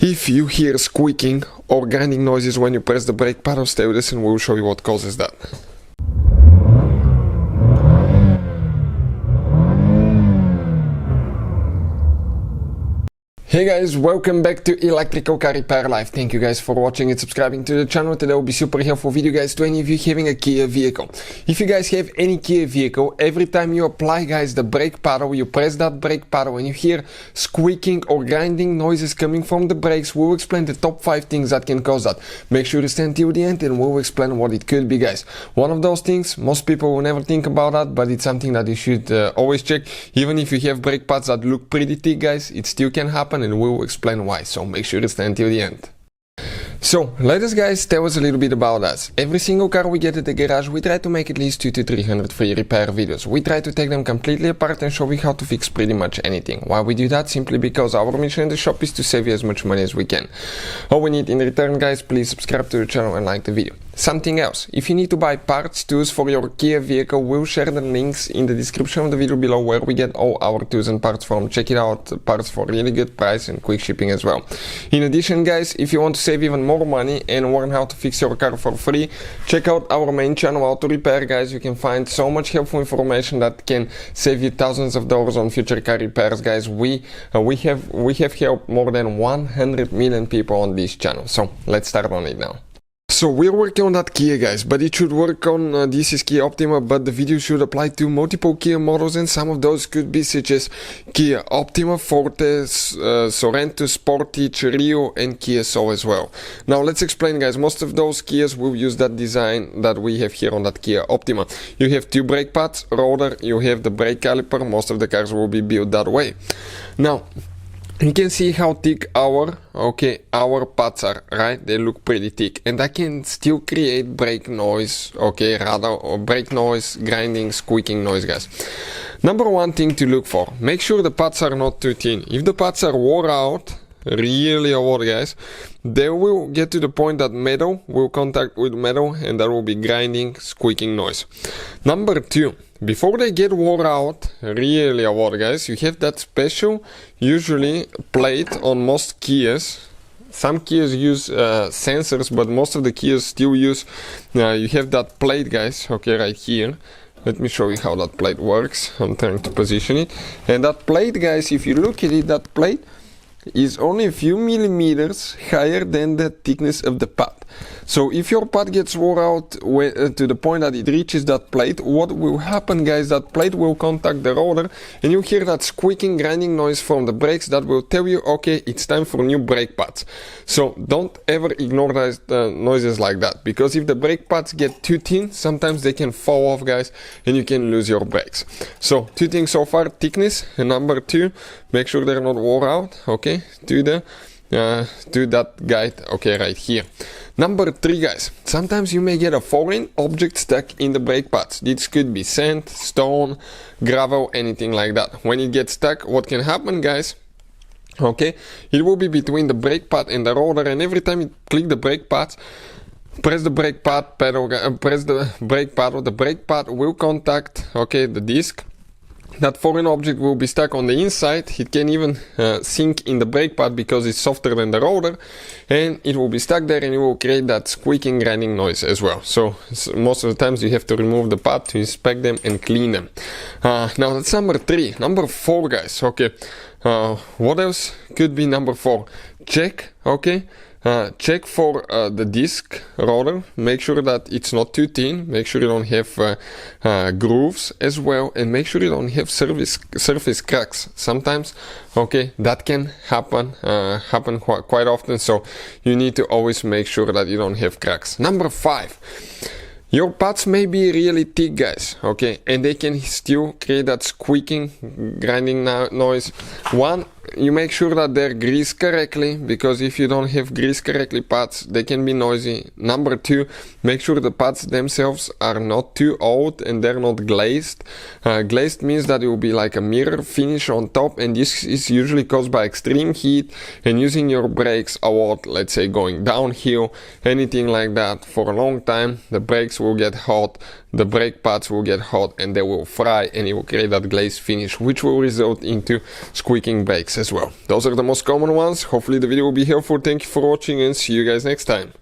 If you hear squeaking or grinding noises when you press the brake pedal, stay with us and we'll show you what causes that. Hey guys, welcome back to Electrical Car Repair Live. Thank you guys for watching and subscribing to the channel. Today will be super helpful video guys to any of you having a Kia vehicle. If you guys have any Kia vehicle, every time you apply guys the brake pedal, you press that brake pedal and you hear squeaking or grinding noises coming from the brakes, we'll explain the top 5 things that can cause that. Make sure to stay until the end and we'll explain what it could be guys. One of those things, most people will never think about that, but it's something that you should always check. Even if you have brake pads that look pretty thick guys, it still can happen and we'll explain why, so make sure to stay until the end. So, let us guys tell us a little bit about us. Every single car we get at the garage, we try to make at least 200 to 300 free repair videos. We try to take them completely apart and show you how to fix pretty much anything. Why we do that? Simply because our mission in the shop is to save you as much money as we can. All we need in return guys, please subscribe to the channel and like the video. Something else, if you need to buy parts, tools for your Kia vehicle, we'll share the links in the description of the video below where we get all our tools and parts from. Check it out, parts for really good price and quick shipping as well. In addition guys, if you want to save even more money and learn how to fix your car for free, check out our main channel, Auto Repair guys. You can find so much helpful information that can save you thousands of dollars on future car repairs guys. We have helped more than 100 million people on this channel, so let's start on it now. So we're working on that Kia guys, but it should work on, this is Kia Optima, but the video should apply to multiple Kia models and some of those could be such as Kia Optima Forte, Sorento Sportage, Rio and Kia Soul as well. Now let's explain guys, most of those Kias will use that design that we have here on that Kia Optima. You have 2 brake pads, rotor, you have the brake caliper, most of the cars will be built that way. Now, you can see how thick our pads are, right? They look pretty thick and that can still create brake noise, or brake noise, grinding, squeaking noise guys. Number one thing to look for, make sure the pads are not too thin. If the pads are wore out, really old guys, they will get to the point that metal will contact with metal and that will be grinding, squeaking noise. Number 2, before they get wore out, really old guys, you have that special, usually plate on most Kias. Some Kias use sensors, but most of the Kias still use, you have that plate guys, right here. Let me show you how that plate works. I'm trying to position it. And that plate guys, if you look at it, that plate is only a few millimeters higher than the thickness of the pad. So if your pad gets wore out to the point that it reaches that plate, what will happen guys, that plate will contact the rotor and you hear that squeaking, grinding noise from the brakes that will tell you, okay, it's time for new brake pads. So don't ever ignore those noises like that, because if the brake pads get too thin, sometimes they can fall off guys and you can lose your brakes. So 2 things so far, thickness, and number 2, make sure they're not wore out, to that guide, right here. Number 3 guys, sometimes you may get a foreign object stuck in the brake pads. This could be sand, stone, gravel, anything like that. When it gets stuck, what can happen guys, it will be between the brake pad and the rotor, and every time you click the brake pads, press the brake pad pedal, press the brake pedal, the brake pad will contact the disc. That foreign object will be stuck on the inside. It can even sink in the brake pad because it's softer than the rotor, and it will be stuck there and it will create that squeaking, grinding noise as well. So most of the times you have to remove the pad to inspect them and clean them. Now that's number 3. Number 4 guys, what else could be number 4? Check, check for the disc rotor, make sure that it's not too thin, make sure you don't have grooves as well, and make sure you don't have surface cracks. Sometimes, that can happen quite often, so you need to always make sure that you don't have cracks. Number 5. Your pads may be really thick guys, and they can still create that squeaking, grinding noise. 1, you make sure that they're greased correctly, because if you don't have greased correctly pads, they can be noisy. Number 2, make sure the pads themselves are not too old and they're not glazed. Glazed means that it will be like a mirror finish on top, and this is usually caused by extreme heat and using your brakes a lot, let's say going downhill, anything like that for a long time. The brakes will get hot, the brake pads will get hot and they will fry, and it will create that glazed finish, which will result into squeaking brakes as well. Those are the most common ones. Hopefully the video will be helpful. Thank you for watching and see you guys next time.